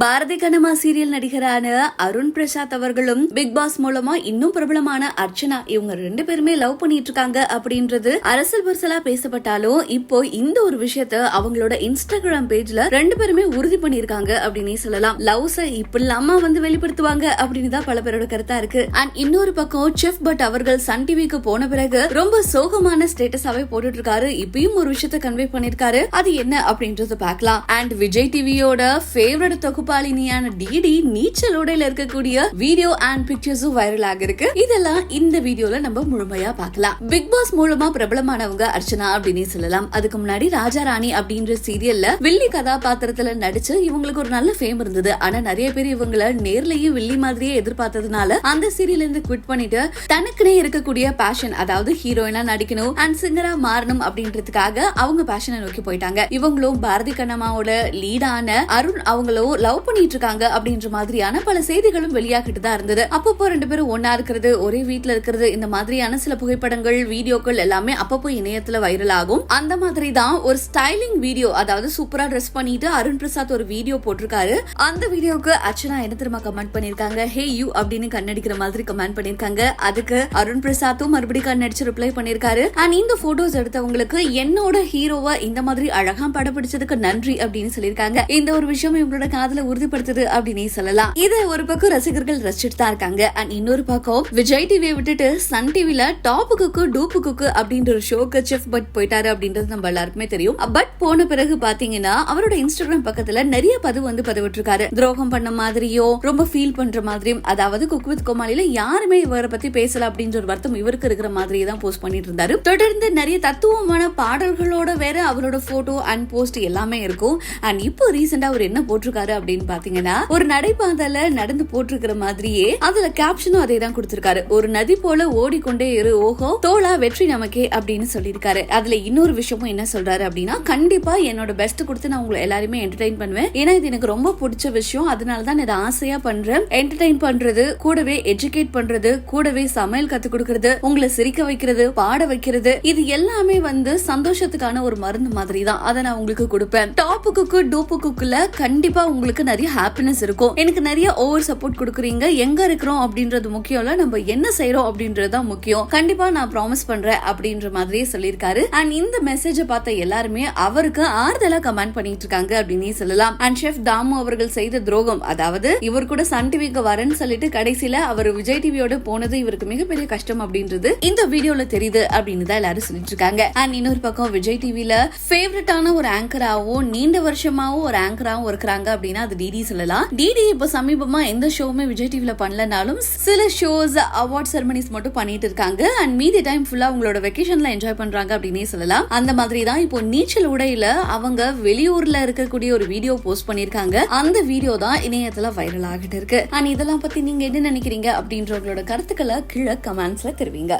Bharathi Kannamma serial நடிகரான Arun Prasad அவர்களும் big pass மூலமா இன்னும் பிரபலமான அர்ச்சனா இவங்க ரெண்டு பேருமே லவ் பண்ணிட்டு இருக்காங்க அப்படின்றது அரசியல் பரிசலா பேசப்பட்டாலும் இப்போ இந்த ஒரு விஷயத்த அவங்களோட இன்ஸ்டாகிராம் பேஜ்ல ரெண்டு பேருமே உறுதி பண்ணிருக்காங்க அப்படின்னு சொல்லலாம். லவ்ஸ இப்படிலாமா வெளிப்படுத்துவாங்க அப்படின்னு தான் பல பேரோட கருத்தா இருக்கு. அண்ட் இன்னொரு பக்கம் செஃப் பட் அவர்கள் சன் டிவிக்கு போன பிறகு ரொம்ப சோகமான ஸ்டேட்டஸாவே போட்டுட்டு இருக்காரு. இப்பயும் ஒரு விஷயத்த கன்வே பண்ணிருக்காரு. அது என்ன அப்படின்றத பார்க்கலாம். அண்ட் விஜய் டிவியோட ஃபேவரட் தொகுப்பாளினியான டிடி நீச்சல் உடையில இருக்கக்கூடிய வீடியோ அண்ட் பிக்சர்ஸும் வைரல் ஆகிருக்கு. இதெல்லாம் இந்த வீடியோல நம்ம முழுமையா பார்க்கலாம். பிக் பாஸ் மூலமா பிரபலமானவங்க அர்ச்சனா அப்படின்னு சொல்லலாம். அதுக்கு முன்னாடி ராஜா ராணி அப்படின்ற சீரியல்ல வில்லி கதாபாத்திரத்துல நடிச்சு இவங்களுக்கு ஒரு நல்ல ஃபேம் இருந்தது. ஆனா நிறைய பேர் இவங்கள நேர்லயும் வில்லி மாதிரியே எதிர்பார்த்ததுனால அந்த சீரியல் இருந்து குவிட் பண்ணிட்டு தனக்குனே இருக்கக்கூடிய பேஷன், அதாவது ஹீரோயினா நடிக்கணும் அண்ட் சிங்கரா மாறணும் அப்படின்றதுக்காக அவங்க பேஷனை நோக்கி போயிட்டாங்க. இவங்களும் பாரதி கண்ணம்மாவோட லீடான அருண் அவங்களும் லவ் பண்ணிட்டு இருக்காங்க அப்படின்ற மாதிரியான பல செய்திகளும் வெளியாகிட்டு தான் இருந்தது. அப்பப்போ ரெண்டு பேரும் ஒன்னா இருக்கிறது, ஒரே வீட்டுல இருக்கிறது, இந்த மாதிரியான சில புகைப்படங்கள் வீடியோக்கள் எல்லாமே அப்பப்போ இணையத்துல வைரல் ஆகும். அந்த மாதிரி தான் ஒரு ஸ்டைலிங் வீடியோ, அதாவது சூப்பரா ட்ரெஸ் பண்ணிட்டு அருண் பிரசாத் ஒரு வீடியோ போட்டிருக்காரு. அந்த வீடியோக்கு அர்ச்சனா என்ன தெரியுமா கமெண்ட் பண்ணிருக்காங்க, ஹே யூ அப்படின்னு கண்ணடிக்கிற மாதிரி கமெண்ட் பண்ணிருக்காங்க. அதுக்கு அருண் பிரசாத்தும் மறுபடியும் கண்ணடிச்சு ரிப்ளை பண்ணிருக்காரு. அண்ட் இந்த போட்டோஸ் எடுத்தவங்களுக்கு என்னோட ஹீரோவை இந்த மாதிரி அழகா படம் பிடிச்சதுக்கு நன்றி அப்படின்னு சொல்லிருக்காங்க. இந்த ஒரு விஷயம் இவங்களோட காதல உறுதிப்படுத்துது அப்படின்னு சொல்லலாம். இத ஒரு பக்கம் ரசிகர்கள் ரசிச்சுட்டு தான் இருக்காங்க. அண்ட் இன்னொரு பக்கம் விஜய் டிவியை விட்டுட்டு சன் டிவில டாப் குக்கு டூப்பு குக்கு அப்படின்ற ஒரு ஷோக்கு செஃப் பட் போயிட்டாரு அப்படின்றது நம்ம எல்லாருக்குமே தெரியும். பட் போன பிறகு பாத்தீங்கன்னா அவரோட இன்ஸ்டாகிராம் பக்கத்துல நிறைய பதிவிட்டு இருக்காரு. துரோகம் பண்ண மாதிரியோ ரொம்ப ஃபீல் பண்ற மாதிரியும், அதாவது குக் வித் கோமாளில யாருமே இவரை பத்தி பேசல அப்படின்ற ஒரு வருத்தம் இவருக்கு இருக்கிற மாதிரியே தான் போஸ்ட் பண்ணிட்டு இருந்தாரு. தொடர்ந்து நிறைய தத்துவமான பாடல்களோட வேற அவரோட போட்டோ அண்ட் போஸ்ட் எல்லாமே இருக்கும். அண்ட் இப்போ ரீசெண்டா அவர் என்ன போட்டிருக்காரு அப்படின்னு பாத்தீங்கன்னா, ஒரு நடைபாதையில நடந்து போட்டிருக்கிற மாதிரியே அதுல கேப்ஷனும் அதே தான் கொடுத்திருக்காரு. ஒரு நதி போல ஓடிக்கொண்டே இரு ஓஹோ தோளா வெற்றி நமக்கே அப்படின்னு சொல்லியிருக்காரு. அதுல இன்னொரு விஷயமும் என்ன சொல்றாரு அப்படின்னா, கண்டிப்பா என்னோட பெஸ்ட் கொடுத்து நான் உங்களை எல்லாருமே என்டர்டெயின் பண்ணுவேன். ஏன்னா இது எனக்கு ரொம்ப பிடிச்ச விஷயம், அதனாலதான் இதை ஆசையா பண்றேன். என்டர்டெயின் பண்றது கூடவே எஜுகேட் பண்றது கூடவே சமையல் கத்து கொடுக்கறது, உங்களை சிரிக்க வைக்கிறது, பாட வைக்கிறது, இது எல்லாமே சந்தோஷத்துக்கான ஒரு மருந்து மாதிரி தான். அதை நான் உங்களுக்கு கொடுப்பேன். டாப் குக்கு டூப்பு குக்குல கண்டிப்பா உங்களுக்கு நிறைய ஹாப்பினஸ் இருக்கும். எனக்கு நிறைய ஓவர் சப்போர்ட் கொடுக்குறீங்க. எங்க இருக்கிறோம் அப்படின்றது முக்கியம் இல்ல, நம்ம என்ன செய்யறோம் அப்படின்றது தான் முக்கியம். கண்டிப்பா நான் ப்ராமிஸ் பண்றேன் அப்படின்ற மாதிரியே சொல்லியிருக்காரு. அண்ட் இந்த மெசேஜை பார்த்த எல்லாருமே அவருக்கு ஆறுதலா கமெண்ட் பண்ணிட்டு இருக்காங்க அப்படின்னு சொல்லலாம். அண்ட் செஃப் தாமு அவர்கள் செய்த துரோகம், அதாவது இவர் கூட சன் டிவிக்கு வரேன்னு சொல்லிட்டு கடைசியில அவர் விஜய் டிவியோட போனது இவருக்கு மிகப்பெரிய கஷ்டம் அப்படின்றது இந்த வீடியோல தெரியுது அப்படின்னு தான் எல்லாரும் சொல்லிட்டு இருக்காங்க. அண்ட் இன்னொரு பக்கம் விஜய் டிவில ஃபேவரட்டான ஒரு ஆங்கராவும் நீண்ட வருஷமாவும் ஒரு ஆங்கராவும் இருக்கிறாங்க அப்படின்னா அது டிடி சொல்லலாம். டிடி இப்ப சமீபமா எந்த ஷோவுமே விஜய் டிவில பண்ணலனாலும் சில ஷோஸ் அவார்ட் செரமனிஸ் மட்டும் பண்ணிட்டு இருக்காங்க. அண்ட் மீதி டைம் ஃபுல்லா அவங்களோட வெக்கேஷன்ல என்ஜாய் பண்றாங்க அப்படின்னே சொல்லலாம். அந்த மாதிரி தான் இப்போ நீச்சல் உடையில அவங்க வெளியூர்ல இருக்கக்கூடிய ஒரு வீடியோ போஸ்ட் பண்ணிருக்காங்க. அந்த வீடியோ தான் இணையத்துல வைரல் ஆகிட்டு இருக்கு. அண்ட் இதெல்லாம் பத்தி நீங்க என்ன நினைக்கிறீங்க அப்படின்றவங்களோட கருத்துக்களை கீழே கமெண்ட்ஸ்ல தெரிவிங்க.